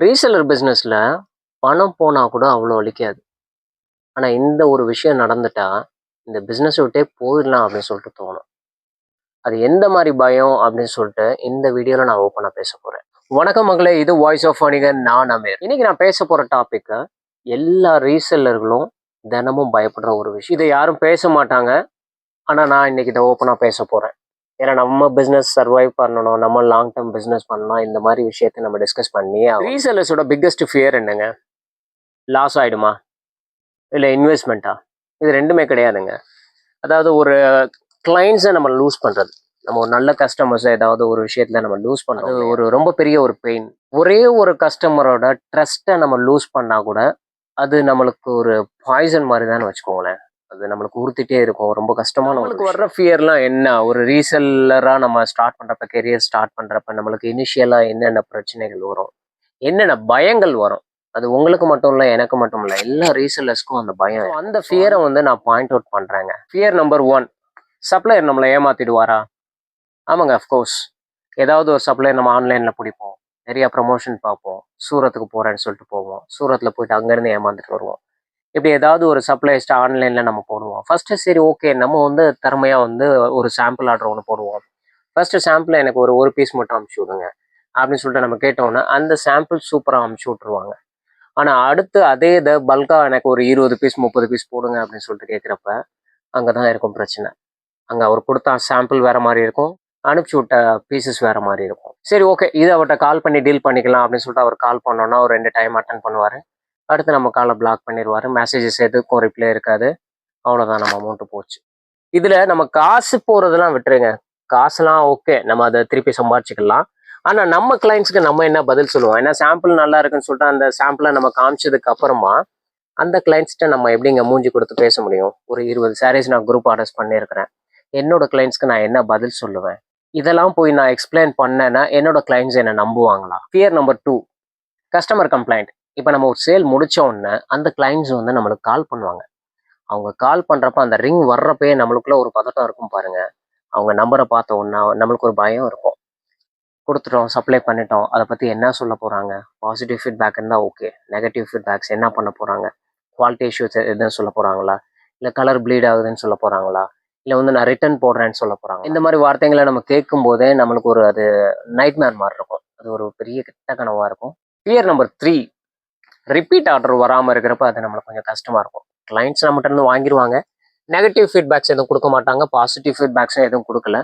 Reseller பிஸ்னஸில் பணம் போனால் கூட அவ்வளோ வலிக்காது. ஆனால் இந்த ஒரு விஷயம் நடந்துட்டா இந்த பிஸ்னஸை விட்டே போயிடலாம் அப்படின்னு சொல்லிட்டு தோணும். அது எந்த மாதிரி பயம் அப்படின்னு சொல்லிட்டு இந்த வீடியோவில் நான் ஓப்பனாக பேச போகிறேன். வணக்கம் மகளே, இது வாய்ஸ் ஆஃப் வணிகன், நான் அமீர். இன்னைக்கு நான் பேச போகிற டாப்பிக்கு எல்லா ரீசெல்லர்களும் தினமும் பயப்படுற ஒரு விஷயம். இதை யாரும் பேச மாட்டாங்க, ஆனால் நான் இன்னைக்கு இதை ஓப்பனாக பேச போகிறேன். ஏன்னா நம்ம பிஸ்னஸ் சர்வைவ் பண்ணணும், நம்ம லாங் டேர்ம் பிஸ்னஸ் பண்ணணும், இந்த மாதிரி விஷயத்தை நம்ம டிஸ்கஸ் பண்ணி ரீசெல்லர்ஸோட பிக்கெஸ்ட் ஃபியர் என்னங்க? லாஸ் ஆகிடுமா, இல்லை இன்வெஸ்ட்மெண்ட்டா? இது ரெண்டுமே கிடையாதுங்க. அதாவது ஒரு கிளைண்ட்ஸை நம்ம லூஸ் பண்ணுறது, நம்ம ஒரு நல்ல கஸ்டமர்ஸை ஏதாவது ஒரு விஷயத்தில் நம்ம லூஸ் பண்ணுறது ஒரு ரொம்ப பெரிய ஒரு பெயின். ஒரே ஒரு கஸ்டமரோட ட்ரஸ்ட்டை நம்ம லூஸ் பண்ணால் கூட அது நம்மளுக்கு ஒரு பாய்சன் மாதிரி தான் வச்சுக்கோங்களேன். அது நம்மளுக்கு உறுத்திட்டே இருக்கும், ரொம்ப கஷ்டமான. நம்மளுக்கு வர்ற ஃபியர்லாம் என்ன? ஒரு ரீசெல்லராக நம்ம ஸ்டார்ட் பண்ணுறப்ப, கெரியர் ஸ்டார்ட் பண்ணுறப்ப நம்மளுக்கு இனிஷியலாக என்னென்ன பிரச்சனைகள் வரும், என்னென்ன பயங்கள் வரும், அது உங்களுக்கு மட்டும் இல்லை, எனக்கு மட்டும் இல்லை, எல்லா ரீசெல்லர்ஸ்க்கும் அந்த பயம். அந்த ஃபியரை நான் பாயிண்ட் அவுட் பண்ணுறேங்க. ஃபியர் நம்பர் 1, சப்ளையர் நம்மளை ஏமாத்திடுவாரா? ஆமாங்க, அஃப்கோர்ஸ். ஏதாவது ஒரு சப்ளையர் நம்ம ஆன்லைனில் பிடிப்போம், நிறையா ப்ரமோஷன் பார்ப்போம், சூரத்துக்கு போகிறேன்னு சொல்லிட்டு போவோம், சூரத்தில் போயிட்டு அங்கேருந்து ஏமாந்துட்டு வருவோம். இப்படி ஏதாவது ஒரு சப்ளைஸ்ட்டு ஆன்லைனில் நம்ம போடுவோம். ஃபஸ்ட்டு சரி ஓகே, நம்ம திறமையாக ஒரு சாம்பிள் ஆர்டர் ஒன்று போடுவோம். ஃபஸ்ட்டு சாம்பிள் எனக்கு ஒரு பீஸ் மட்டும் அமுச்சு விடுங்க அப்படின்னு சொல்லிட்டு நம்ம கேட்டோன்னா அந்த சாம்பிள் சூப்பராக அமுச்சு விட்ருவாங்க. ஆனால் அடுத்து அதே இதை பல்காக எனக்கு ஒரு 20 பீஸ் 30 பீஸ் போடுங்க அப்படின்னு சொல்லிட்டு கேட்குறப்ப அங்கே தான் இருக்கும் பிரச்சனை. அங்கே அவர் கொடுத்தா சாம்பிள் வேறு மாதிரி இருக்கும், அனுப்பிச்சி விட்ட பீசஸ் வேறு மாதிரி இருக்கும். சரி ஓகே, இதை அவர்கிட்ட கால் பண்ணி டீல் பண்ணிக்கலாம் அப்படின்னு சொல்லிட்டு அவர் கால் பண்ணோன்னா ஒரு 2 டைம் அட்டன் பண்ணுவார். அடுத்து நம்ம காலை பிளாக் பண்ணிடுவார், மெசேஜஸ் எதுக்கும் ரிப்ளை இருக்காது. அவ்வளோதான், நம்ம அமௌண்ட்டு போச்சு. இதில் நம்ம காசு போகிறதெல்லாம் விட்டுருங்க, காசுலாம் ஓகே, நம்ம அதை திருப்பி சம்பாதிச்சிக்கலாம். ஆனால் நம்ம கிளைண்ட்ஸுக்கு நம்ம என்ன பதில் சொல்லுவோம்? ஏன்னா சாம்பிள் நல்லா இருக்குன்னு சொல்லிட்டு அந்த சாம்பிளை நம்ம காமிச்சதுக்கு அப்புறமா அந்த கிளைண்ட்ஸ்கிட்ட நம்ம எப்படிங்க மூஞ்சி கொடுத்து பேச முடியும்? ஒரு 20 சாரீஸ் நான் குரூப் ஆர்டர்ஸ் பண்ணியிருக்கிறேன், என்னோட கிளைண்ட்ஸ்க்கு நான் என்ன பதில் சொல்லுவேன்? இதெல்லாம் போய் நான் எக்ஸ்பிளைன் பண்ணேன்னா என்னோட கிளைண்ட்ஸ் என்னை நம்புவாங்களா? Fear number 2, customer complaint. இப்போ நம்ம ஒரு சேல் முடிச்ச உடனே அந்த கிளைண்ட்ஸ் நம்மளுக்கு கால் பண்ணுவாங்க. அவங்க கால் பண்ணுறப்ப அந்த ரிங் வர்றப்பே நம்மளுக்குள்ள ஒரு பதட்டம் இருக்கும் பாருங்க. அவங்க நம்பரை பார்த்த உடனே நம்மளுக்கு ஒரு பயம் இருக்கும். கொடுத்துட்டோம், சப்ளை பண்ணிட்டோம், அதை பற்றி என்ன சொல்ல போகிறாங்க? பாசிட்டிவ் ஃபீட்பேக் இருந்தால் ஓகே, நெகட்டிவ் ஃபீட்பேக்ஸ் என்ன பண்ண போகிறாங்க? குவாலிட்டி இஷ்யூஸ் எதுவும் சொல்ல போகிறாங்களா, இல்லை கலர் ப்ளீட் ஆகுதுன்னு சொல்ல போகிறாங்களா, இல்லை நான் ரிட்டர்ன் போடுறேன்னு சொல்ல போகிறாங்க? இந்த மாதிரி வார்த்தைகளை நம்ம கேட்கும் போதே நம்மளுக்கு ஒரு அது நைட்மேர் மாதிரி இருக்கும், அது ஒரு பெரிய கிட்ட கனவாக இருக்கும். ஃபியர் நம்பர் 3, ரிப்பீட் ஆர்டர் வராமல் இருக்கிறப்ப அது நம்மளுக்கு கொஞ்சம் கஷ்டமாக இருக்கும். கிளைண்ட்ஸ் நம்மகிட்ட இருந்து வாங்கிடுவாங்க, நெகட்டிவ் ஃபீட்பேக்ஸ் எதுவும் கொடுக்க மாட்டாங்க, பாசிட்டிவ் ஃபீட்பேக்ஸும் எதுவும் கொடுக்கல.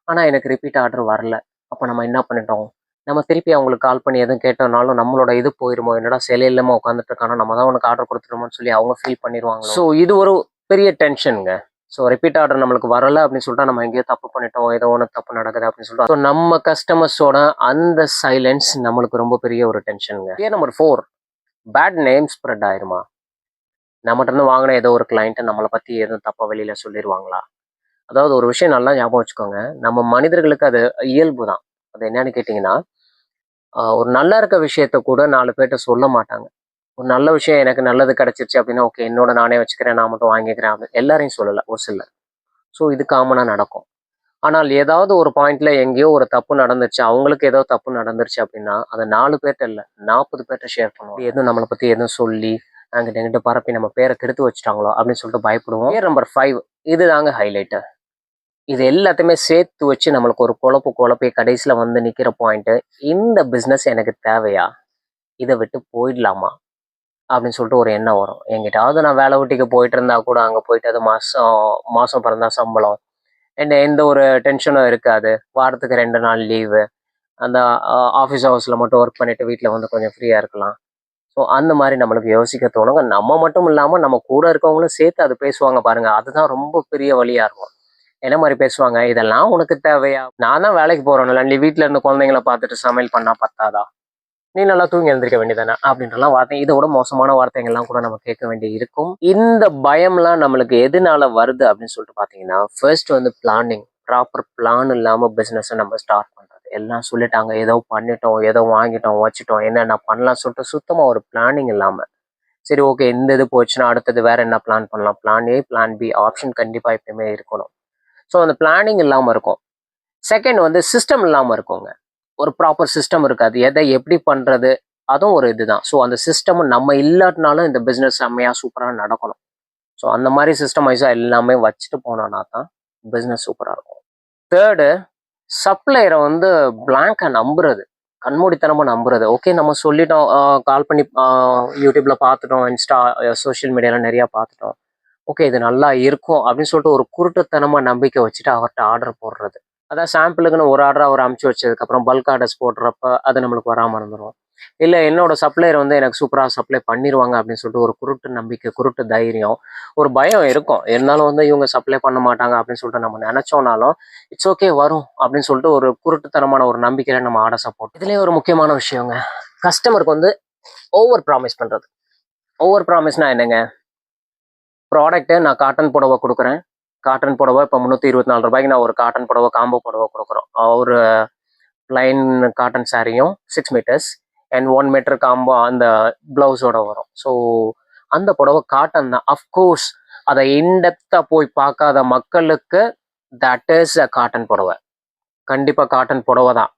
ஆனால் எனக்கு ரிப்பீட் ஆர்டர் வரல. அப்போ நம்ம என்ன பண்ணிட்டோம்? நம்ம திருப்பி அவங்களுக்கு கால் பண்ணி எதுவும் கேட்டோம்னாலும் நம்மளோட இது போயிருமோ, என்னடா சிலை இல்லாமல் உட்காந்துட்டு இருக்கானோ, நம்ம தான் உனக்கு ஆர்டர் கொடுத்துருமோன்னு சொல்லி அவங்க ஃபீல் பண்ணிடுவாங்க. ஸோ இது ஒரு பெரிய டென்ஷனுங்க. ஸோ ரிப்பீட் ஆர்டர் நம்மளுக்கு வரலை அப்படின்னு சொல்லிட்டு நம்ம எங்கேயோ தப்பு பண்ணிட்டோம், ஏதோ ஒன்று தப்பு நடக்குது அப்படின்னு சொல்லிட்டு ஸோ நம்ம கஸ்டமர்ஸோட அந்த சைலன்ஸ் நம்மளுக்கு ரொம்ப பெரிய ஒரு டென்ஷனுங்க. Fear number 4, bad name spread ஆயிருமா? நம்மகிட்ட இருந்து வாங்கின ஏதோ ஒரு கிளைண்ட்டை நம்மளை பற்றி எதுவும் தப்பாக வெளியில் சொல்லிடுவாங்களா? அதாவது ஒரு விஷயம் நல்லா ஞாபகம் வச்சுக்கோங்க, நம்ம மனிதர்களுக்கு அது இயல்பு தான். அது என்னன்னு கேட்டிங்கன்னா, ஒரு நல்லா இருக்க விஷயத்த கூட 4 பேர்கிட்ட சொல்ல மாட்டாங்க. ஒரு நல்ல விஷயம் எனக்கு நல்லது கிடச்சிருச்சு அப்படின்னா ஓகே, என்னோட நானே வச்சுக்கிறேன், நான் மட்டும் வாங்கிக்கிறேன் அப்படின்னு எல்லாரையும் சொல்லலை, ஒரு சிலர். ஸோ இது காமனாக நடக்கும். ஆனால் ஏதாவது ஒரு பாயிண்ட்ல எங்கேயோ ஒரு தப்பு நடந்துருச்சு, அவங்களுக்கு ஏதோ தப்பு நடந்துருச்சு அப்படின்னா அதை 4 பேர்கிட்ட இல்லை 40 பேர்கிட்ட ஷேர் பண்ணுவோம். எதுவும் நம்மளை பற்றி எதுவும் சொல்லி அங்கிட்ட எங்கிட்ட பரப்பி நம்ம பேரை கெடுத்து வச்சுட்டாங்களோ அப்படின்னு சொல்லிட்டு பயப்படுவோம். ஃபியர் நம்பர் 5, இது தாங்க ஹைலைட்டு. இது எல்லாத்தையுமே சேர்த்து வச்சு நம்மளுக்கு ஒரு குழப்பி கடைசியில் நிற்கிற பாயிண்ட்டு, இந்த பிஸ்னஸ் எனக்கு தேவையா, இதை விட்டு போயிடலாமா அப்படின்னு சொல்லிட்டு ஒரு எண்ணம் வரும். எங்கிட்டாவது நான் வேலை வெட்டிக்கு போயிட்டு இருந்தா கூட அங்கே போயிட்டு அது மாதம் பிறந்தா சம்பளம், எந்த ஒரு டென்ஷனும் இருக்காது, வாரத்துக்கு 2 நாள் லீவு, அந்த ஆஃபீஸ் ஹவர்ஸில் மட்டும் ஒர்க் பண்ணிவிட்டு வீட்டில் கொஞ்சம் ஃப்ரீயாக இருக்கலாம். ஸோ அந்த மாதிரி நம்மளுக்கு யோசிக்க தோணுங்க. நம்ம மட்டும் இல்லாமல் நம்ம கூட இருக்கவங்களும் சேர்த்து அது பேசுவாங்க பாருங்கள், அதுதான் ரொம்ப பெரிய வழியாக இருக்கும். என்ன மாதிரி பேசுவாங்க? இதெல்லாம் உனக்கு தேவையா? நான் தான் வேலைக்கு போறேன்ல, நீ வீட்டில் இருந்து குழந்தைங்கள பார்த்துட்டு சமையல் பண்ணா பத்தாதா? நீ நல்லா தூங்கி எழுந்திருக்க வேண்டியதானே அப்படின்றலாம் வார்த்தை. இதை விட மோசமான வார்த்தைகள்லாம் கூட நம்ம கேட்க வேண்டி இருக்கும். இந்த பயம்லாம் நம்மளுக்கு எதனால வருது அப்படின்னு சொல்லிட்டு பார்த்தீங்கன்னா, ஃபர்ஸ்ட் பிளானிங், ப்ராப்பர் பிளான் இல்லாமல் பிஸ்னஸை நம்ம ஸ்டார்ட் பண்ணுறது. எல்லாம் சொல்லிட்டாங்க, ஏதோ பண்ணிட்டோம், ஏதோ வாங்கிட்டோம், வச்சுட்டோம், என்னென்ன பண்ணலாம் சொல்லிட்டு சுத்தமாக ஒரு பிளானிங் இல்லாமல், சரி ஓகே இந்த இது போச்சுன்னா அடுத்தது வேற என்ன பிளான் பண்ணலாம், plan A plan B option கண்டிப்பாக எப்பயுமே இருக்கணும். ஸோ அந்த பிளானிங் இல்லாமல் இருக்கும். செகண்ட் சிஸ்டம் இல்லாமல் இருக்குங்க. ஒரு ப்ராப்பர் சிஸ்டம் இருக்காது, எதை எப்படி பண்ணுறது, அதுவும் ஒரு இதுதான். ஸோ அந்த சிஸ்டம் நம்ம இல்லாட்டினாலும் இந்த பிஸ்னஸ் செம்மையாக சூப்பராக நடக்கணும். ஸோ அந்த மாதிரி சிஸ்டமைஸாக எல்லாமே வச்சுட்டு போனோன்னா தான் பிஸ்னஸ் சூப்பராக இருக்கும். தேர்டு, சப்ளையரை வந்து பிளாங்கை நம்புறது, கண்மூடித்தனமாக நம்புறது. ஓகே, நம்ம சொல்லிட்டோம், கால் பண்ணி யூடியூப்ல பார்த்துட்டோம், இன்ஸ்டா சோஷியல் மீடியாவில் நிறையா பார்த்துட்டோம், ஓகே இது நல்லா இருக்கும் அப்படின்னு சொல்லிட்டு ஒரு குருட்டுத்தனமாக நம்பிக்கை வச்சுட்டு அவர்கிட்ட ஆர்டர் போடுறது. அதான் சாம்பிளுக்குன்னு ஒரு ஆர்டர் அவர் அமுச்சு வச்சதுக்கப்புறம் பல்க் ஆர்டர்ஸ் போடுறப்ப அது நம்மளுக்கு வராமல் இருந்துடும். இல்லை என்னோட சப்ளையர் வந்து எனக்கு சூப்பராக சப்ளை பண்ணிடுவாங்க அப்படின்னு சொல்லிட்டு ஒரு குருட்டு நம்பிக்கை, குருட்டு தைரியம், ஒரு பயம் இருக்கும். இருந்தாலும் வந்து இவங்க சப்ளை பண்ண மாட்டாங்க அப்படின்னு சொல்லிட்டு நம்ம நினச்சோனாலும் இட்ஸ் ஓகே வரும் அப்படின்னு சொல்லிட்டு ஒரு குருட்டுத்தனமான ஒரு நம்பிக்கையில நம்ம ஆர்டர் சப்போர்ட். இதுலேயே ஒரு முக்கியமான விஷயங்க, கஸ்டமருக்கு வந்து ஓவர் ப்ராமிஸ் பண்ணுறது. ஓவர் ப்ராமிஸ்னா என்னங்க, ப்ராடக்ட்டு நான் காட்டன் புடவை கொடுக்குறேன், காட்டன் புடவை இப்போ 324 ரூபாய்க்கு நான் ஒரு காட்டன் புடவை காம்போ புடவை கொடுக்குறோம். ஒரு லைன் காட்டன் சாரியும் 6 மீட்டர்ஸ் அண்ட் 1 மீட்டர் காம்போ அந்த ப்ளவுஸோட வரும். ஸோ அந்த புடவை காட்டன் தான். அஃப்கோர்ஸ் அதை இன்டெப்த்தாக போய் பார்க்காத மக்களுக்கு தட் இஸ் அ காட்டன் புடவை, கண்டிப்பாக காட்டன் புடவை தான்.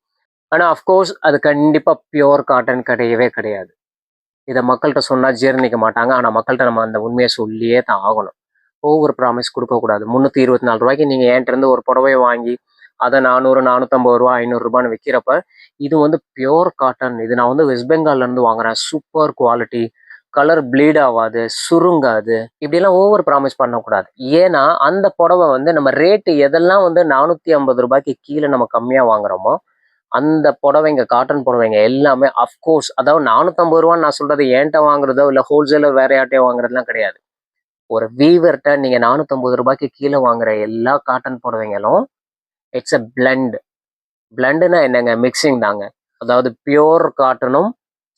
ஆனால் அஃப்கோர்ஸ் அது கண்டிப்பாக பியோர் காட்டன் கிடையவே கிடையாது. இதை மக்கள்கிட்ட சொன்னால் ஜீரணிக்க மாட்டாங்க. ஆனால் மக்கள்கிட்ட நம்ம அந்த உண்மையை சொல்லியே தான் ஆகணும். ஓவர் ப்ராமிஸ் கொடுக்கக்கூடாது. 324 ரூபாய்க்கு நீங்கள் என்கிட்ட ஒரு புடவையை வாங்கி அதை 400, 450 ரூபா, 500 ரூபான்னு விற்கிறப்ப இது வந்து பியோர் காட்டன், இது நான் வந்து வெஸ்ட் பெங்கால்லேருந்து வாங்குறேன், சூப்பர் குவாலிட்டி, கலர் ப்ளீட் ஆகாது, சுருங்காது, இப்படிலாம் ஓவர் ப்ராமிஸ் பண்ணக்கூடாது. ஏன்னா அந்த புடவை வந்து நம்ம ரேட்டு எதெல்லாம் வந்து 450 ரூபாய்க்கு கீழே நம்ம கம்மியாக வாங்குறோமோ அந்த புடவைங்க, காட்டன் புடவைங்க எல்லாமே அஃப்கோர்ஸ், அதாவது 450 ரூபான்னு நான் சொல்றது என்கிட்ட வாங்குறதோ இல்லை ஹோல்சேலர் வேற யார்ட்டையோ வாங்குறதுலாம் கிடையாது. ஒரு வீவர்கிட்ட நீங்க 450 ரூபாய்க்கு கீழே வாங்குற எல்லா காட்டன் புடவைங்களும் இட்ஸ் அ பிளண்ட். பிளண்டுனா என்னங்க, மிக்சிங் தாங்க. அதாவது பியோர் காட்டனும்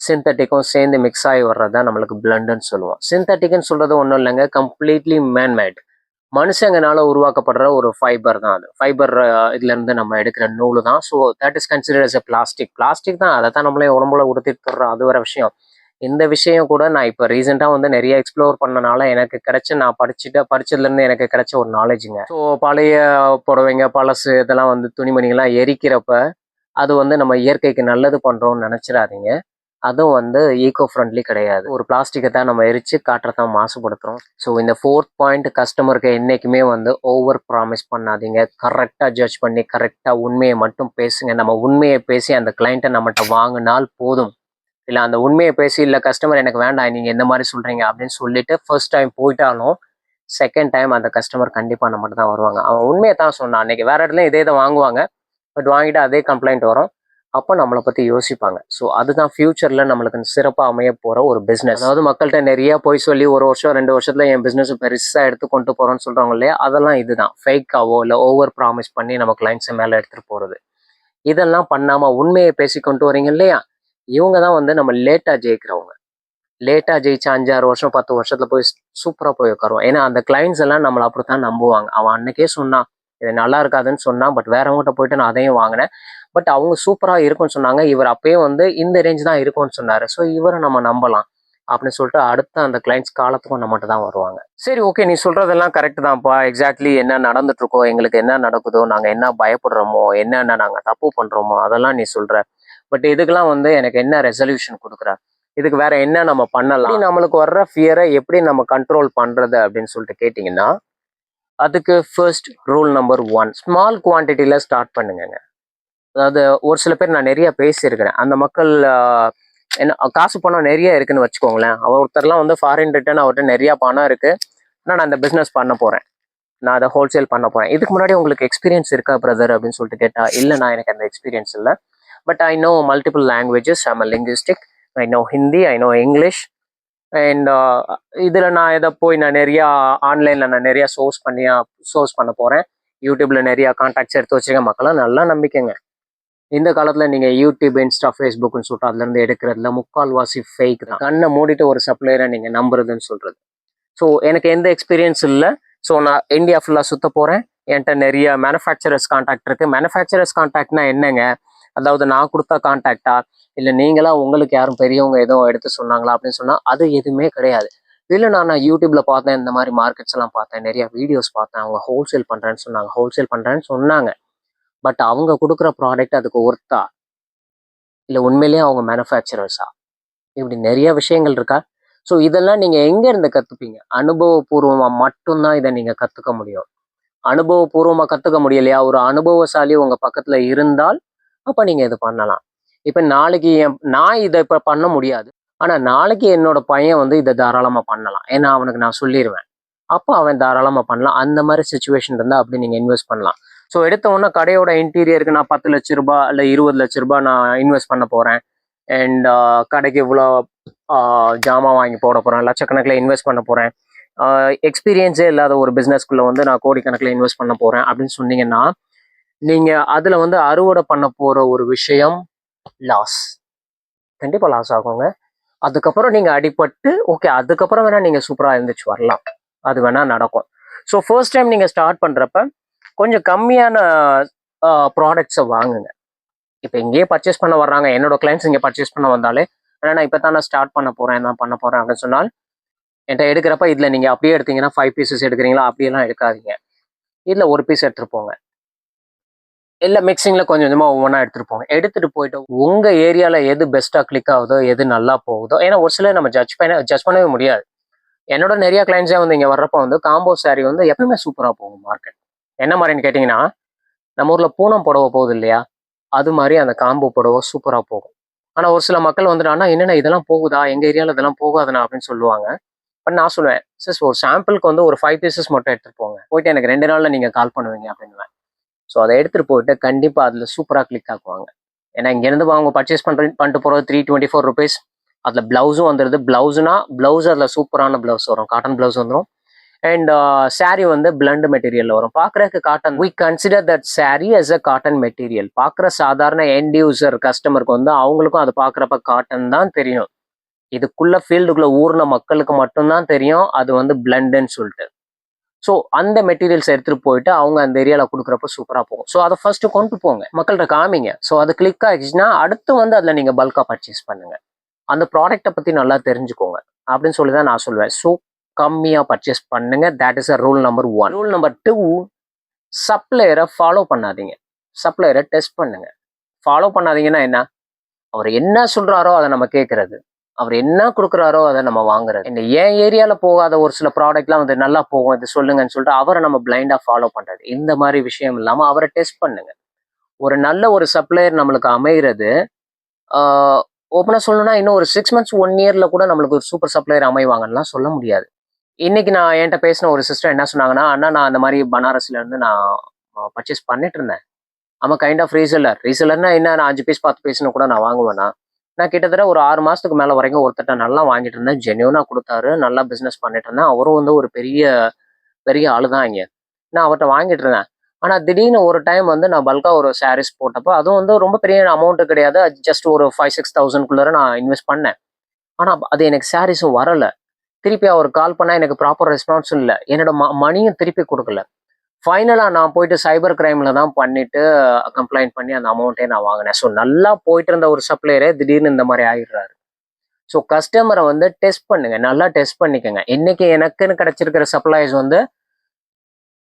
சிந்தட்டிக்கும் சேர்ந்து மிக்ஸ் ஆகி வர்றதுதான் நம்மளுக்கு பிளண்டுன்னு சொல்லுவோம். சிந்தட்டிக்னு சொல்றது ஒன்றும் இல்லைங்க, கம்ப்ளீட்லி மேன்மேட், மனுஷங்கனால உருவாக்கப்படுற ஒரு ஃபைபர் தான் அது. ஃபைபர் இதுல இருந்து நம்ம எடுக்கிற நூல் தான். So that is consider as a plastic. Plastic தான், அதை தான் நம்மளே உடம்புல உடுத்திட்டு தர்றோம், அது வர விஷயம். இந்த விஷயம் கூட நான் இப்போ ரீசெண்டாக வந்து நிறைய எக்ஸ்ப்ளோர் பண்ணனால எனக்கு கிடைச்ச, நான் படிச்சதுலேருந்து எனக்கு கிடைச்ச ஒரு நாலேஜுங்க. ஸோ பழைய புடவைங்க, பழசு இதெல்லாம் வந்து துணிமணிகள்லாம் எரிக்கிறப்ப அது வந்து நம்ம இயற்கைக்கு நல்லது பண்ணுறோம்னு நினச்சிடாதீங்க. அதுவும் வந்து ஈகோ ஃப்ரெண்ட்லி கிடையாது. ஒரு பிளாஸ்டிக்கை தான் நம்ம எரித்து காற்றத்தான் மாசுபடுத்துகிறோம். ஸோ இந்த 4th பாயிண்ட், கஸ்டமருக்கு என்றைக்குமே வந்து ஓவர் ப்ராமிஸ் பண்ணாதீங்க. கரெக்டாக ஜட்ஜ் பண்ணி கரெக்டாக உண்மையை மட்டும் பேசுங்க. நம்ம உண்மையை பேசி அந்த கிளைண்ட்டை நம்மகிட்ட வாங்கினால் போதும். இல்லை அந்த உண்மையை பேசி இல்லை கஸ்டமர் எனக்கு வேண்டாம் நீங்கள் எந்த மாதிரி சொல்கிறீங்க அப்படின்னு சொல்லிட்டு ஃபர்ஸ்ட் டைம் போயிட்டாலும் செகண்ட் டைம் அந்த கஸ்டமர் கண்டிப்பாக நம்மகிட்ட தான் வருவாங்க. அவன் உண்மையை தான் சொன்னான். அன்றைக்கி வேறு இடத்துல இதே இதை வாங்குவாங்க, பட் வாங்கிட்டு அதே கம்ப்ளைண்ட் வரும். அப்போ நம்மளை பற்றி யோசிப்பாங்க. ஸோ அதுதான் ஃப்யூச்சரில் நம்மளுக்கு சிறப்பாக அமைய போகிற ஒரு பிஸ்னஸ். அதாவது மக்கள்கிட்ட நிறையா போய் சொல்லி 1 வருஷம் 2 வருஷத்தில் என் பிஸ்னஸ் பெருசாக எடுத்து கொண்டு போகிறோன்னு சொல்கிறாங்க இல்லையா, அதெல்லாம் இதுதான் ஃபேக்காவோ இல்லை ஓவர் ப்ராமிஸ் பண்ணி நம்ம கிளைண்ட்ஸை மேலே எடுத்துகிட்டு போகிறது. இதெல்லாம் பண்ணாமல் உண்மையை பேசி கொண்டு வரீங்க இல்லையா, இவங்க தான் வந்து நம்ம லேட்டாக ஜெயிக்கிறவங்க. லேட்டாக ஜெயிச்சா 5, 6 வருஷம் 10 வருஷத்தில் போய் சூப்பராக போய் உட்காருவோம். ஏன்னா அந்த கிளைண்ட்ஸ் எல்லாம் நம்மளை அப்படித்தான் நம்புவாங்க. அவன் அன்னைக்கே சொன்னான் இது நல்லா இருக்காதுன்னு சொன்னான், பட் வேறவங்ககிட்ட போயிட்டு நான் அதையும் வாங்கினேன், பட் அவங்க சூப்பராக இருக்குன்னு சொன்னாங்க, இவர் அப்பயே வந்து இந்த ரேஞ்ச் தான் இருக்கும்னு சொன்னார், ஸோ இவரை நம்ம நம்பலாம் அப்படின்னு சொல்லிட்டு அடுத்த அந்த கிளைண்ட்ஸ் காலத்துக்கும் நம்மகிட்ட தான் வருவாங்க. சரி ஓகே, நீ சொல்கிறதெல்லாம் கரெக்டு தான்ப்பா, எக்ஸாக்ட்லி என்ன நடந்துட்டுருக்கோ, எங்களுக்கு என்ன நடக்குதோ, நாங்கள் என்ன பயப்படுறோமோ, என்னென்ன நாங்கள் தப்பு பண்ணுறோமோ அதெல்லாம் நீ சொல்கிற, பட் இதுக்கெல்லாம் வந்து எனக்கு என்ன ரெசல்யூஷன் கொடுக்குற, இதுக்கு வேற என்ன நம்ம பண்ணலாம், நம்மளுக்கு வர்ற ஃபியரை எப்படி நம்ம கண்ட்ரோல் பண்ணுறது அப்படின்னு சொல்லிட்டு கேட்டிங்கன்னா, அதுக்கு ஃபர்ஸ்ட் ரூல் நம்பர் 1, ஸ்மால் குவான்டிட்டியில் ஸ்டார்ட் பண்ணுங்க. அதாவது ஒரு சில பேர் நான் நிறைய பேசியிருக்கிறேன், அந்த மக்கள் என்ன காசு பணம் நிறைய இருக்குன்னு வச்சுக்கோங்களேன். ஒருத்தர்லாம் வந்து ஃபாரின் ரிட்டர்ன், அவர்கிட்ட நிறையா பணம் இருக்குது, ஆனால் நான் அந்த பிஸ்னஸ் பண்ண போகிறேன், நான் அதை ஹோல்சேல் பண்ண போகிறேன், இதுக்கு முன்னாடி உங்களுக்கு எக்ஸ்பீரியன்ஸ் இருக்கா பிரதர் அப்படின்னு சொல்லிட்டு கேட்டால், இல்லை நான் எனக்கு அந்த எக்ஸ்பீரியன்ஸ் இல்லை, but I know multiple languages, I'm a linguistic, I know Hindi, I know English, and இதில் நான் இதை போய் நான் நிறையா ஆன்லைனில் நான் நிறையா சோர்ஸ் பண்ண போகிறேன், யூடியூப்பில் நிறையா கான்டாக்ட்ஸ் எடுத்து வச்சுருக்கேன். மக்களாம் நல்லா நம்பிக்கைங்க. இந்த காலத்தில் நீங்கள் யூடியூப், இன்ஸ்டா, ஃபேஸ்புக்னு சொல்லிட்டு அதுலேருந்து எடுக்கிறதுல முக்கால்வாசி ஃபேக் தான். கண்ணை மூடிட்டு ஒரு சப்ளையரை நீங்கள் நம்புறதுன்னு சொல்கிறது. ஸோ எனக்கு எந்த எக்ஸ்பீரியன்ஸ் இல்லை, ஸோ நான் இந்தியா ஃபுல்லாக சுற்ற போகிறேன், என்கிட்ட நிறைய மேனுஃபேக்சரர்ஸ் கான்டாக்ட் இருக்குது. மேனுஃபேக்சரர்ஸ் கான்டாக்ட்னா என்னங்க, அதாவது நான் கொடுத்த கான்டாக்டா, இல்லை நீங்களா உங்களுக்கு யாரும் பெரியவங்க எதுவும் எடுத்து சொன்னாங்களா அப்படின்னு சொன்னால் அது எதுவுமே கிடையாது. இல்லை நான் யூடியூப்பில் பார்த்தேன், இந்த மாதிரி மார்க்கெட்ஸ் எல்லாம் பார்த்தேன், நிறைய வீடியோஸ் பார்த்தேன், அவங்க ஹோல்சேல் பண்ணுறேன்னு சொன்னாங்க, பட் அவங்க கொடுக்குற ப்ராடக்ட் அதுக்கு ஒர்த்தா, இல்லை உண்மையிலேயே அவங்க மேனுஃபேக்சரர்ஸா, இப்படி நிறைய விஷயங்கள் இருக்கா. ஸோ இதெல்லாம் நீங்க எங்க இருந்து கத்துப்பீங்க? அனுபவபூர்வமா மட்டும்தான் இதை நீங்க கத்துக்க முடியும். அனுபவபூர்வமா கத்துக்க முடியலையா? ஒரு அனுபவசாலி உங்க பக்கத்துல இருந்தால் அப்ப நீங்க இது பண்ணலாம். இப்ப நாளைக்கு நான் இதை இப்ப பண்ண முடியாது. ஆனா நாளைக்கு என்னோட பையன் வந்து இதை தாராளமா பண்ணலாம். ஏன்னா அவனுக்கு நான் சொல்லிருவேன். அப்போ அவன் தாராளமா பண்ணலாம். அந்த மாதிரி சுச்சுவேஷன் இருந்தா அப்படி நீங்க இன்வெஸ்ட் பண்ணலாம். ஸோ எடுத்த உடனே கடையோட இன்டீரியருக்கு நான் 10 லட்ச ரூபாய் இல்ல 20 லட்ச ரூபாய் நான் இன்வெஸ்ட் பண்ண போறேன். அண்ட் கடைக்கு இவ்வளோ ஜாமான் வாங்கி போட போறேன், லட்சக்கணக்கில் இன்வெஸ்ட் பண்ண போறேன், எக்ஸ்பீரியன்ஸே இல்லாத ஒரு பிஸ்னஸ்க்குள்ள வந்து நான் கோடிக்கணக்கில் இன்வெஸ்ட் பண்ண போறேன் அப்படின்னு சொன்னீங்கன்னா நீங்க அதுல வந்து அறுவடை பண்ண போற ஒரு விஷயம் லாஸ். கண்டிப்பா லாஸ் ஆகுங்க. அதுக்கப்புறம் நீங்க அடிபட்டு ஓகே, அதுக்கப்புறம் வேணா நீங்க சூப்பரா இருந்துச்சு வரலாம், அது வேணா நடக்கும். ஸோ ஃபர்ஸ்ட் டைம் நீங்க ஸ்டார்ட் பண்றப்ப கொஞ்சம் கம்மியான ப்ராடக்ட்ஸை வாங்குங்க. இப்போ இங்கேயே பர்ச்சேஸ் பண்ண வர்றாங்க, என்னோட கிளைண்ட்ஸ் இங்கே பர்ச்சேஸ் பண்ண வந்தாலே நான் இப்போ தான் நான் ஸ்டார்ட் பண்ண போறேன், நான் பண்ண போறேன் அப்படின்னு சொன்னால் என்கிட்ட எடுக்கிறப்ப இதில் நீங்கள் அப்படியே எடுத்தீங்கன்னா 5 பீசஸ் எடுக்கிறீங்களா, அப்படியெல்லாம் எடுக்காதீங்க. இதில் ஒரு பீஸ் எடுத்துட்டு போங்க, இல்லை மிக்சிங்கில் கொஞ்சம் கொஞ்சமாக ஒவ்வொன்றா எடுத்துகிட்டு போங்க. எடுத்துகிட்டு போயிட்டு உங்கள் ஏரியாவில் எது பெஸ்ட்டாக கிளிக் ஆகுதோ, எது நல்லா போகுதோ, ஏன்னா ஒரு சில நம்ம ஜட்ஜ் பண்ணவே முடியாது. என்னோட நிறைய கிளைண்ட்ஸே வந்து இங்கே வர்றப்போ வந்து காம்போ சாரி வந்து எப்பவுமே சூப்பராக போகும் மார்க்கெட். என்ன மாதிரின்னு கேட்டிங்கன்னா, நம்ம ஊரில் பூனம் புடவை போகுது இல்லையா, அது மாதிரி அந்த காம்போ புடவை சூப்பராக போகும். ஆனால் ஒரு சில மக்கள் வந்து நான் என்னென்ன இதெல்லாம் போகுதா, எங்கள் ஏரியாவில் இதெல்லாம் போகாதுண்ணா அப்படின்னு சொல்லுவாங்க. பட் நான் சொல்லுவேன், சிஸ் ஒரு சாம்பிளுக்கு வந்து ஒரு 5 பீசஸ் மட்டும் எடுத்துகிட்டு போங்க, போயிட்டு எனக்கு 2 நாளில் நீங்கள் கால் பண்ணுவீங்க அப்படின்னுவேன். ஸோ அதை எடுத்துகிட்டு போயிட்டு கண்டிப்பாக அதில் சூப்பராக கிளிக் ஆக்குவாங்க. ஏன்னா இங்கேருந்து அவங்க பர்ச்சேஸ் பண்ணிட்டு போகிறது 324 ருபீஸ். அதில் ப்ளவுஸும் வந்துடுது. ப்ளவுஸ் அதில் சூப்பரான ப்ளவுஸ் வரும், காட்டன் ப்ளவுஸ் வந்துடும். அண்ட் சாரீ வந்து பிளண்ட் மெட்டீரியல் வரும். பார்க்குறதுக்கு cotton. We consider that sari as a cotton material. பார்க்குற சாதாரண எண்ட் யூசர் கஸ்டமருக்கு வந்து அவங்களுக்கும் அது பார்க்குறப்ப காட்டன் தான் தெரியும். இதுக்குள்ள ஃபீல்டுக்குள்ள ஊர்ன மக்களுக்கு மட்டும்தான் தெரியும் அது வந்து பிளண்டுன்னு சொல்லிட்டு. ஸோ அந்த மெட்டீரியல்ஸ் எடுத்துகிட்டு போயிட்டு அவங்க அந்த ஏரியாவில் கொடுக்குறப்ப சூப்பராக போகும். ஸோ அதை ஃபர்ஸ்ட் கொண்டு போங்க, மக்கள்கிட்ட காமிங்க. ஸோ அது கிளிக் ஆகிடுச்சுன்னா அடுத்து வந்து அதில் நீங்கள் பல்காக பர்ச்சேஸ் பண்ணுங்க. அந்த ப்ராடக்ட்டை பற்றி நல்லா தெரிஞ்சுக்கோங்க அப்படின்னு சொல்லி தான் நான் சொல்லுவேன். ஸோ கம்மியாக பர்ச்சேஸ் பண்ணுங்க. That is a rule number 1. Rule number 2, சப்ளையரை ஃபாலோ பண்ணாதீங்க, சப்ளையரை டெஸ்ட் பண்ணுங்க. ஃபாலோ பண்ணாதீங்கன்னா என்ன, அவர் என்ன சொல்றாரோ அதை நம்ம கேட்கறது, அவர் என்ன கொடுக்குறாரோ அதை நம்ம வாங்குறது. இந்த என் ஏரியாவில் போகாத ஒரு சில ப்ராடக்ட்லாம் வந்து நல்லா போகும், இது சொல்லுங்கன்னு சொல்லிட்டு அவரை நம்ம பிளைண்டாக ஃபாலோ பண்ணுறது, இந்த மாதிரி விஷயம் இல்லாமல் அவரை டெஸ்ட் பண்ணுங்க. ஒரு நல்ல ஒரு சப்ளையர் நம்மளுக்கு அமைகிறது ஓப்பனாக சொல்லணும்னா இன்னும் ஒரு 6 months 1 yearல கூட நம்மளுக்கு ஒரு சூப்பர் சப்ளையர் அமைவாங்கலாம் சொல்ல முடியாது. இன்னைக்கு நான் என்கிட்ட பேசின ஒரு சிஸ்டர் என்ன சொன்னாங்கன்னா, அண்ணா நான் அந்த மாதிரி பனாரஸ்ல இருந்து நான் பர்ச்சேஸ் பண்ணிட்டு இருந்தேன். ஆமாம், கைண்ட் ஆஃப் ரீசெல்லர்னா என்ன, நான் 5 பீஸ் 10 பீஸ்னு கூட நான் வாங்குவேன்னா. நான் கிட்டத்தட்ட ஒரு 6 மாசத்துக்கு மேலே வரைக்கும் ஒருத்தட்ட நல்லா வாங்கிட்டு இருந்தேன், ஜென்யூனாக கொடுத்தாரு, நல்லா பிஸ்னஸ் பண்ணிட்டு இருந்தேன். அவரும் வந்து ஒரு பெரிய பெரிய ஆளு தான் இங்கே. நான் அவர்கிட்ட வாங்கிட்டு இருந்தேன். ஆனால் திடீர்னு ஒரு டைம் வந்து நான் பல்காக ஒரு சாரீஸ் போட்டப்போ, அதுவும் வந்து ரொம்ப பெரிய அமௌண்ட்டு கிடையாது, ஜஸ்ட் ஒரு 5-6 thousand நான் இன்வெஸ்ட் பண்ணேன். ஆனால் அது எனக்கு சாரீஸும் வரலை. திருப்பி அவர் கால் பண்ணால் எனக்கு ப்ராப்பர் ரெஸ்பான்ஸும் இல்லை, என்னோட மணியும் திருப்பி கொடுக்கல. ஃபைனலாக நான் போயிட்டு சைபர் கிரைமில் தான் பண்ணிட்டு கம்ப்ளைண்ட் பண்ணி அந்த அமௌண்ட்டே நான் வாங்கினேன். ஸோ நல்லா போயிட்டு இருந்த ஒரு சப்ளையரே திடீர்னு இந்த மாதிரி ஆகிடுறாரு. ஸோ கஸ்டமரை வந்து டெஸ்ட் பண்ணுங்க, நல்லா டெஸ்ட் பண்ணிக்கோங்க. இன்னைக்கு எனக்குன்னு கிடைச்சிருக்கிற சப்ளைஸ் வந்து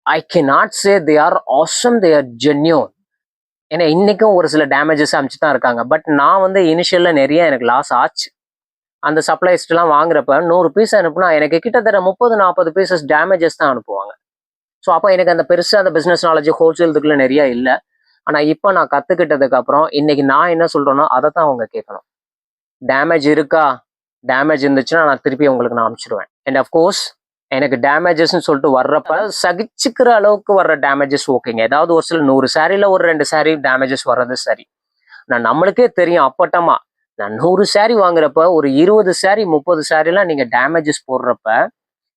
I can not say they are awesome, they are genuine. ஏன்னா இன்னைக்கும் ஒரு சில டேமேஜஸ் அமைச்சு தான் இருக்காங்க. பட் நான் வந்து இனிஷியலில் நிறைய எனக்கு லாஸ் ஆச்சு. அந்த சப்ளைஸ்லாம் வாங்குறப்ப 100 பீஸ் அனுப்புனா எனக்கு கிட்டத்தட்ட 30-40 பீசஸ் டேமேஜஸ் தான் அனுப்புவாங்க. ஸோ அப்போ எனக்கு அந்த பெருசாக அந்த பிஸ்னஸ் நாலேஜ் ஹோல்சேல் இதுக்குள்ள நிறைய இல்லை. ஆனால் இப்போ நான் கற்றுக்கிட்டதுக்கு அப்புறம் இன்னைக்கு நான் என்ன சொல்கிறேனோ அதை தான் அவங்க கேட்கணும். டேமேஜ் இருக்கா, டேமேஜ் இருந்துச்சுன்னா நான் திருப்பி உங்களுக்கு நான் அனுப்பிச்சிடுவேன். அண்ட் அஃப்கோர்ஸ் எனக்கு டேமேஜஸ்ன்னு சொல்லிட்டு வர்றப்ப சகிச்சுக்கிற அளவுக்கு வர்ற டேமேஜஸ் ஓகேங்க. ஏதாவது ஒரு சில 100 சாரியில் ஒரு 2 சாரி டேமேஜஸ் வர்றது சரி. நான் நம்மளுக்கே தெரியும் அப்பட்டமா, நான் 100 சாரி வாங்குறப்ப ஒரு 20 சாரி 30 சாரிலாம் நீங்கள் டேமேஜஸ் போடுறப்ப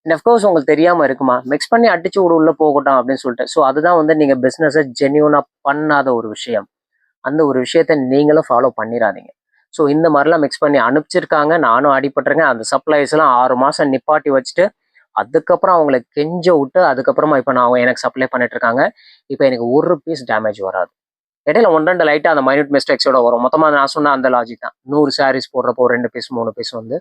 அஃப்கோர்ஸ் உங்களுக்கு தெரியாமல் இருக்குமா, மிக்ஸ் பண்ணி அடிச்சு உள்ள போகட்டும் அப்படின்னு சொல்லிட்டு. ஸோ அதுதான் வந்து நீங்கள் பிஸ்னஸை ஜென்யூனாக பண்ணாத ஒரு விஷயம். அந்த ஒரு விஷயத்த நீங்களும் ஃபாலோ பண்ணிடாதீங்க. ஸோ இந்த மாதிரிலாம் மிக்ஸ் பண்ணி அனுப்பிச்சிருக்காங்க, நானும் அடிபட்டுருங்க. அந்த சப்ளைஸ்லாம் 6 மாதம் நிப்பாட்டி வச்சுட்டு அதுக்கப்புறம் அவங்கள கெஞ்ச விட்டு அதுக்கப்புறமா இப்போ நான் எனக்கு சப்ளை பண்ணிட்டு இருக்காங்க. இப்போ எனக்கு ஒரு பீஸ் டேமேஜ் வராது. இடையில 1-2 லைட்டாக அந்த மைனூட் மிஸ்டேக்ஸோட வரும். மொத்தமாக நான் சொன்ன அந்த லாஜிக் தான். 100 சாரீஸ் போடுறப்போ 2 பீஸ் 3 பீஸ் வந்து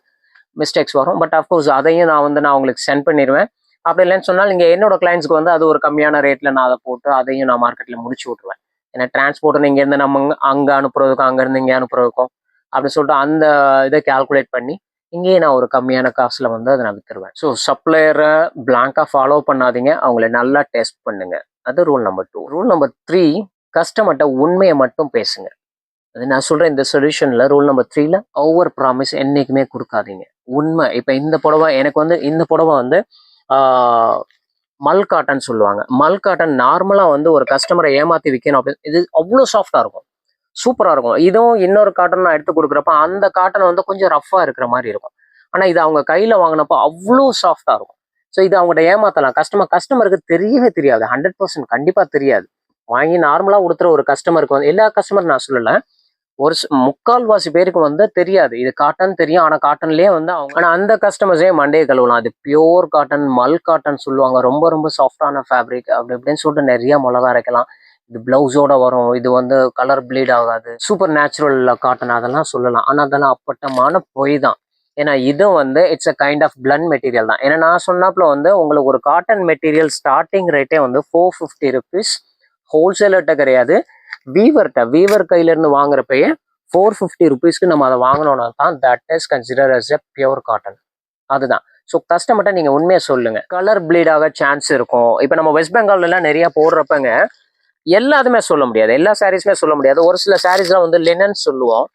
மிஸ்டேக்ஸ் வரும். பட் அஃப்கோர்ஸ் அதையும் நான் உங்களுக்கு சென்ட் பண்ணிடுவேன். அப்படி இல்லைன்னு சொன்னால் நீங்கள் என்னோட கிளைண்ட்ஸ்க்கு வந்து அது ஒரு கம்மியான ரேட்டில் நான் அதை போட்டு அதையும் நான் மார்க்கெட்டில் முடிச்சு விட்ருவேன். ஏன்னா டிரான்ஸ்போர்ட் இங்கேருந்து நம்ம அங்கே அனுப்புறதுக்கும் அங்கேருந்து இங்கே அனுப்புறதுக்கும் அப்படின்னு சொல்லிட்டு அந்த இதை கால்குலேட் பண்ணி இங்கேயே நான் ஒரு கம்மியான காசுல வந்து அதை நான் வித்துருவேன். ஸோ சப்ளையரை பிளாங்கா ஃபாலோ பண்ணாதீங்க, அவங்கள நல்லா டெஸ்ட் பண்ணுங்க. அது ரூல் நம்பர் 2. ரூல் நம்பர் 3, கஸ்டமர்கிட்ட உண்மையை மட்டும் பேசுங்க. அது நான் சொல்றேன் இந்த சொல்யூஷன்ல ரூல் நம்பர் 3ல ஓவர் ப்ராமிஸ் என்னைக்குமே கொடுக்காதீங்க. உண்மை. இப்போ இந்த புடவை எனக்கு வந்து இந்த புடவை வந்து மல் காட்டன் சொல்லுவாங்க. மல் காட்டன் நார்மலா வந்து ஒரு கஸ்டமரை ஏமாத்தி விற்கணும் அப்படின்னு இது அவ்வளோ சாஃப்டா இருக்கும், சூப்பரா இருக்கும். இதுவும் இன்னொரு காட்டன் நான் எடுத்து கொடுக்குறப்ப அந்த காட்டன் வந்து கொஞ்சம் ரஃபா இருக்கிற மாதிரி இருக்கும். ஆனா இது அவங்க கையில வாங்கினப்போ அவ்வளோ சாஃப்டா இருக்கும். ஸோ இது அவங்கள்ட்ட ஏமாத்தலாம். கஸ்டமருக்கு தெரியவே தெரியாது, 100% கண்டிப்பா தெரியாது. வாங்கி நார்மலா கொடுத்துற ஒரு கஸ்டமருக்கு வந்து, எல்லா கஸ்டமர் நான் சொல்லலை, ஒரு முக்கால்வாசி பேருக்கு வந்து தெரியாது இது காட்டன் தெரியும். ஆனா காட்டன்லயே வந்து அவங்க ஆனா அந்த கஸ்டமர்ஸே மண்டையை கழுவலாம். அது பியோர் காட்டன், மல் காட்டன் சொல்லுவாங்க, ரொம்ப ரொம்ப சாஃப்டான ஃபேப்ரிக் அப்படி இப்படின்னு சொல்லிட்டு நிறைய மிளகா அரைக்கலாம். இது பிளவுஸோட வரும், இது வந்து கலர் ப்ளீட் ஆகாது, சூப்பர் நேச்சுரல் காட்டன் அதெல்லாம் சொல்லலாம். ஆனா அதெல்லாம் அப்பட்டமான பொய் தான். ஏன்னா இது வந்து it's a kind of blend material தான். ஏன்னா நான் சொன்னாப்புல வந்து உங்களுக்கு ஒரு காட்டன் மெட்டீரியல் ஸ்டார்டிங் ரேட்டே வந்து 450 rupees, ஹோல்சேலர்கிட்ட கிடையாது, வீவர் கையில இருந்து வாங்குறப்பயே 450 rupeesக்கு நம்ம அதை வாங்கினோம்னா தான் that is consider as a pure cotton. அதுதான். ஸோ கஸ்டமர்கிட்ட நீங்க உண்மையை சொல்லுங்க. கலர் ப்ளீட் ஆக சான்ஸ் இருக்கும். இப்போ நம்ம வெஸ்ட் பெங்கால்ல எல்லாம் நிறைய போடுறப்பங்க எல்லாத்துமே சொல்ல முடியாது, எல்லா சாரீஸுமே சொல்ல முடியாது. ஒரு சில சாரீஸ்லாம் வந்து லினன் சொல்லுவோம்.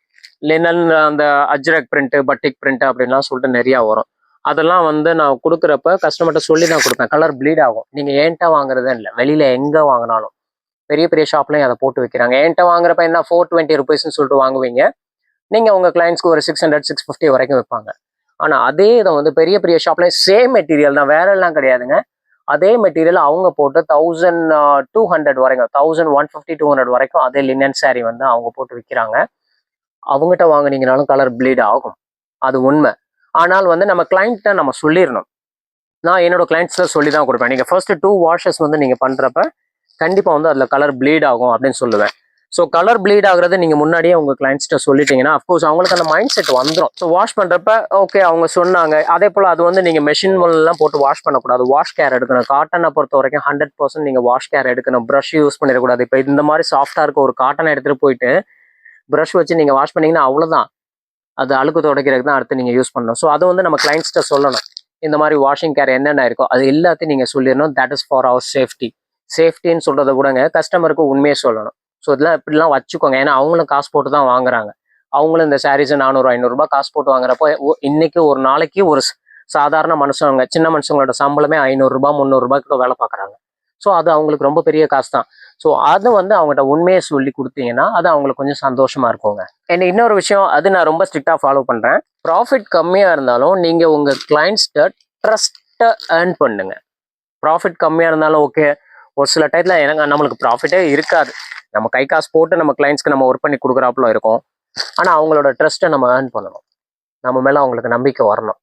லினன் அந்த அஜ்ரக் பிரிண்ட், பட்டிக் பிரிண்ட் அப்படின்லாம் சொல்லிட்டு நிறைய வரும். அதெல்லாம் வந்து நான் கொடுக்குறப்ப கஸ்டமர்கிட்ட சொல்லி தான் கொடுப்பேன். கலர் ப்ளீட் ஆகும். நீங்க ஏன்ட்ட வாங்குறதே இல்லை, வெளியில எங்க வாங்கினாலும் பெரிய பெரிய ஷாப்லையும் அதை போட்டு வைக்கிறாங்க. என்கிட்ட வாங்குறப்ப என்ன 420 rupeesன்னு சொல்லிட்டு வாங்குவீங்க, நீங்க உங்க கிளைண்ட்ஸ்க்கு ஒரு 600 650 வரைக்கும் வைப்பாங்க. ஆனா அதே இதை வந்து பெரிய பெரிய ஷாப்ல சேம் மெட்டீரியல் தான், வேற எல்லாம் கிடையாதுங்க. அதே மெட்டீரியல் அவங்க போட்டு 1200 வரைக்கும், 1150 200 வரைக்கும் அதே லினன் சாரி வந்து அவங்க போட்டு விற்கிறாங்க. அவங்ககிட்ட வாங்குனீங்கனாலும் கலர் ப்ளீட் ஆகும், அது உண்மை. ஆனால் வந்து நம்ம கிளைண்ட்டை நம்ம சொல்லிடணும். நான் என்னோட கிளைண்ட்ஸ்ல சொல்லி தான் கொடுப்பேன். நீங்க ஃபர்ஸ்ட் 2 washes வந்து நீங்க பண்றப்ப கண்டிப்பா வந்து அதுல கலர் ப்ளீட் ஆகும் அப்படின்னு சொல்லுவேன். ஸோ கலர் ப்ளீட் ஆகுறது நீங்க முன்னாடியே உங்க கிளைண்ட்ஸ்ட்ட சொல்லிட்டீங்கன்னா அஃப்கோர்ஸ் அவங்களுக்கு அந்த மைண்ட் செட் வந்துடும். ஸோ வாஷ் பண்றப்ப ஓகே அவங்க சொன்னாங்க. அதே போல அது வந்து நீங்க மெஷின் எல்லாம் போட்டு வாஷ் பண்ணக்கூடாது, வாஷ் கேர் எடுக்கணும். காட்டனை பொறுத்த வரைக்கும் 100% நீங்க வாஷ் கேர் எடுக்கணும். ப்ரஷ் யூஸ் பண்ணிடக்கூடாது. இப்போ இந்த மாதிரி சாஃப்டா இருக்க ஒரு காட்டனை எடுத்துட்டு போயிட்டு ப்ரஷ் வச்சு நீங்க வாஷ் பண்ணீங்கன்னா அவ்வளவுதான், அது அழுக்கு துடைக்கிறதுக்கு தான் அடுத்து நீங்க யூஸ் பண்ணணும். ஸோ அதை வந்து நம்ம கிளைண்ட்ஸ்ட்ட சொல்லணும். இந்த மாதிரி வாஷிங் கேர் என்னென்ன இருக்கோ அது எல்லாத்தையும் நீங்க சொல்லிடணும். That is for our safety. சேஃப்டின்னு சொல்றதை கூடங்க கஸ்டமருக்கு உண்மையே சொல்லணும். ஸோ இதெல்லாம் இப்படிலாம் வச்சுக்கோங்க. ஏன்னா அவங்களும் காசு போட்டு தான் வாங்குறாங்க. அவங்களும் இந்த சாரீஸ் 400 500 காசு போட்டு வாங்குறப்போ இன்னைக்கு ஒரு நாளைக்கு ஒரு சாதாரண மனுஷங்க, சின்ன மனுஷங்களோட சம்பளமே 500 300 கிட்ட வேலை பார்க்குறாங்க. ஸோ அது அவங்களுக்கு ரொம்ப பெரிய காசு தான். ஸோ அது வந்து அவங்ககிட்ட உண்மையை சொல்லி கொடுத்தீங்கன்னா அது அவங்களுக்கு கொஞ்சம் சந்தோஷமா இருக்குங்க. என்ன இன்னொரு விஷயம், அது நான் ரொம்ப ஸ்ட்ரிக்டா ஃபாலோ பண்றேன். ப்ராஃபிட் கம்மியா இருந்தாலும் நீங்க உங்க கிளைண்ட்ஸ்ட ட்ரஸ்ட்டை ஏர்ன் பண்ணுங்க. ப்ராஃபிட் கம்மியா இருந்தாலும் ஓகே. ஒரு சில டைத்துல எனக்கு நம்மளுக்கு ப்ராஃபிட்டே இருக்காது, நம்ம கை காசு போட்டு நம்ம கிளைண்ட்ஸ்க்கு நம்ம ஒர்க் பண்ணி கொடுக்குறாப்புல இருக்கும். ஆனா அவங்களோட ட்ரஸ்ட்டை நம்ம ஏர்ன் பண்ணணும், நம்ம மேல அவங்களுக்கு நம்பிக்கை வரணும்.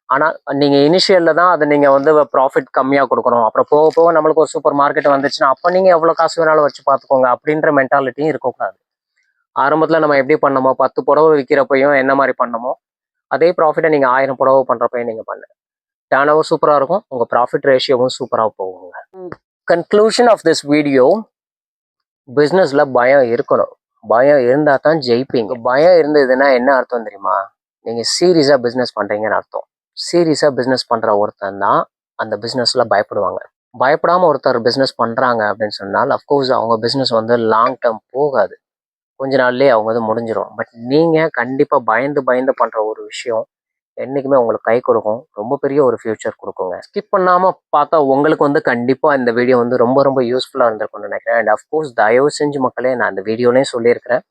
ஆனா நீங்க இனிஷியல்ல தான் அதை நீங்க வந்து ப்ராஃபிட் கம்மியா கொடுக்கணும். அப்புறம் போக போக நம்மளுக்கு ஒரு சூப்பர் மார்க்கெட் வந்துச்சுன்னா அப்ப நீங்க எவ்வளவு காசு வேணாலும் வச்சு பார்த்துக்கோங்க அப்படின்ற மென்டாலிட்டியும் இருக்கக்கூடாது. ஆரம்பத்துல நம்ம எப்படி பண்ணமோ 10 புடவை விற்கிறப்பையும் என்ன மாதிரி பண்ணமோ அதே ப்ராஃபிட்டை நீங்க 1000 புடவை பண்றப்பையும் நீங்க பண்ணுங்க. டர்ன் ஓவர் சூப்பரா இருக்கும், உங்க ப்ராஃபிட் ரேஷியோவும் சூப்பரா போகுங்க. கன்க்ளூஷன் ஆஃப் திஸ் வீடியோ, பிஸ்னஸ்ல பயம் இருக்கணும். பயம் இருந்தா தான் ஜெயிப்பீங்க. பயம் இருந்ததுன்னா என்ன அர்த்தம் தெரியுமா? நீங்க சீரியஸா பிஸ்னஸ் பண்றீங்கன்னு அர்த்தம். சீரியஸா பிஸ்னஸ் பண்ற ஒருத்தன் தான் அந்த பிஸ்னஸ்ல பயப்படுவாங்க. பயப்படாம ஒருத்தர் பிஸ்னஸ் பண்றாங்க அப்படின்னு சொன்னால் அஃப்கோர்ஸ் அவங்க பிஸ்னஸ் வந்து லாங் டேர்ம் போகாது, கொஞ்ச நாள்லயே அவங்க வந்து முடிஞ்சிடும். பட் நீங்க கண்டிப்பா பயந்து பயந்து பண்ற ஒரு விஷயம் என்னைக்குமே உங்களுக்கு கை கொடுக்கும், ரொம்ப பெரிய ஒரு ஃபியூச்சர் கொடுக்குங்க. ஸ்கிப் பண்ணாம பார்த்தா உங்களுக்கு வந்து கண்டிப்பா இந்த வீடியோ வந்து ரொம்ப ரொம்ப யூஸ்ஃபுல்லா இருந்திருக்கும்னு நினைக்கிறேன். அண்ட் அஃப்கோர்ஸ் தயவு செஞ்சு மக்களே, நான் இந்த வீடியோலயும் சொல்லியிருக்கிறேன்,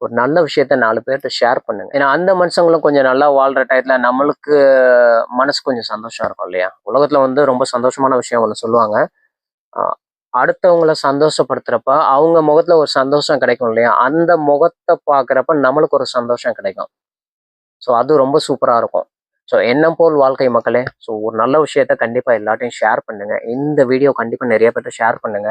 ஒரு நல்ல விஷயத்த 4 பேர்கிட்ட ஷேர் பண்ணுங்க. ஏன்னா அந்த மனுஷங்களும் கொஞ்சம் நல்லா வாழ்ற டயத்துல நம்மளுக்கு மனசு கொஞ்சம் சந்தோஷம் இருக்கும் இல்லையா? உலகத்துல வந்து ரொம்ப சந்தோஷமான விஷயம் ஒன்று சொல்லுவாங்க, அடுத்தவங்களை சந்தோஷப்படுத்துறப்ப அவங்க முகத்துல ஒரு சந்தோஷம் கிடைக்கும் இல்லையா? அந்த முகத்தை பார்க்குறப்ப நம்மளுக்கு ஒரு சந்தோஷம் கிடைக்கும். ஸோ அது ரொம்ப சூப்பராக இருக்கும். ஸோ எண்ணம் போல் வாழ்க்கை மக்களே. ஸோ ஒரு நல்ல விஷயத்த கண்டிப்பாக எல்லாத்தையும் ஷேர் பண்ணுங்க. இந்த வீடியோ கண்டிப்பாக நிறைய பேர்ட்ட ஷேர் பண்ணுங்க.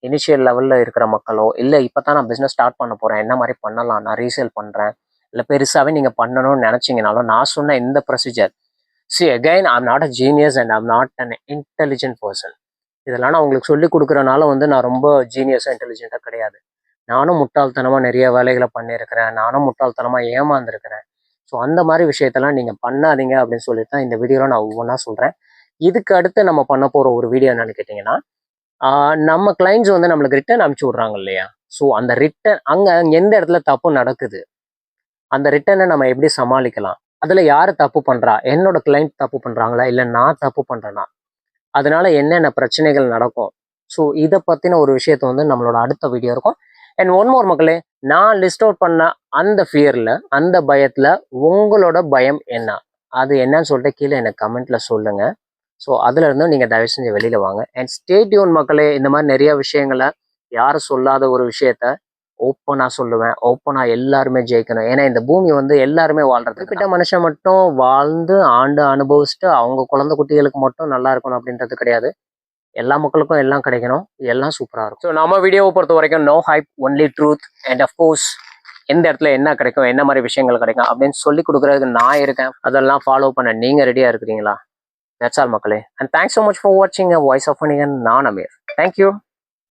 இனிஷியல் லெவலில் இருக்கிற மக்களோ, இல்லை இப்போ தான் நான் பிஸ்னஸ் ஸ்டார்ட் பண்ண போகிறேன், என்ன மாதிரி பண்ணலாம், நான் ரீசேல் பண்ணுறேன், இல்லை பெருசாகவே நீங்கள் பண்ணணும்னு நினச்சிங்கனாலும் நான் சொன்ன இந்த procedure, again I'm not a genius and I'm not an intelligent person. இதெல்லாம் நான் உங்களுக்கு சொல்லி கொடுக்குறனால வந்து நான் ரொம்ப ஜீனியஸாக இன்டெலிஜென்ட்டாக கிடையாது. நானும் முட்டாள்தனமாக நிறைய வேலைகளை பண்ணியிருக்கிறேன், நானும் முட்டாள்தனமாக ஏமாந்துருக்கிறேன். ஸோ அந்த மாதிரி விஷயத்தெல்லாம் நீங்கள் பண்ணாதீங்க அப்படின்னு சொல்லிட்டு தான் இந்த வீடியோவில் நான் ஒவ்வொன்றா சொல்கிறேன். இதுக்கு அடுத்து நம்ம பண்ண போகிற ஒரு வீடியோ என்னன்னு கேட்டிங்கன்னா, நம்ம கிளைண்ட்ஸ் வந்து நம்மளுக்கு ரிட்டர்ன் அனுப்பிச்சி விட்றாங்க இல்லையா? ஸோ அந்த ரிட்டர்ன் அங்கே எந்த இடத்துல தப்பு நடக்குது, அந்த ரிட்டர்னை நம்ம எப்படி சமாளிக்கலாம், அதில் யார் தப்பு பண்ணுறா, என்னோட கிளைண்ட் தப்பு பண்ணுறாங்களா இல்லை நான் தப்பு பண்ணுறேன்னா, அதனால என்னென்ன பிரச்சனைகள் நடக்கும். ஸோ இதை பற்றின ஒரு விஷயத்த வந்து நம்மளோட அடுத்த வீடியோ இருக்கும். அண்ட் ஒன் மோர் மக்களே, நான் லிஸ்ட் அவுட் பண்ண அந்த ஃபியரில், அந்த பயத்தில் உங்களோட பயம் என்ன, அது என்னன்னு சொல்லிட்டு கீழே எனக்கு கமெண்ட்டில் சொல்லுங்கள். ஸோ அதில் இருந்தும் நீங்கள் தயவு செஞ்சு வெளியில் வாங்க. அண்ட் ஸ்டே டியூன் மக்களே. இந்த மாதிரி நிறைய விஷயங்களை, யாரும் சொல்லாத ஒரு விஷயத்த ஓப்பனாக சொல்லுவேன். ஓப்பனாக எல்லாருமே ஜெயிக்கணும். ஏன்னா இந்த பூமி வந்து எல்லாருமே வாழ்றது, குறிப்பிட்ட மனுஷன் மட்டும் வாழ்ந்து ஆண்டு அனுபவிச்சுட்டு அவங்க குழந்தை குட்டிகளுக்கு மட்டும் நல்லா இருக்கணும் அப்படின்றது கிடையாது. எல்லா மக்களுக்கும் எல்லாம் கிடைக்கணும், எல்லாம் சூப்பராக இருக்கும். ஸோ நம்ம வீடியோவை பொறுத்த வரைக்கும் no hype, only truth. And of course எந்த இடத்துல என்ன கிடைக்கும், என்ன மாதிரி விஷயங்கள் கிடைக்கும் அப்படின்னு சொல்லி கொடுக்குறதுக்கு நான் இருக்கேன். அதெல்லாம் ஃபாலோ பண்ண நீங்கள் ரெடியாக இருக்கிறீங்களா? That's all, மக்களே. And thanks so much for watching a Voice of Onion. நான் அமீர். Thank you.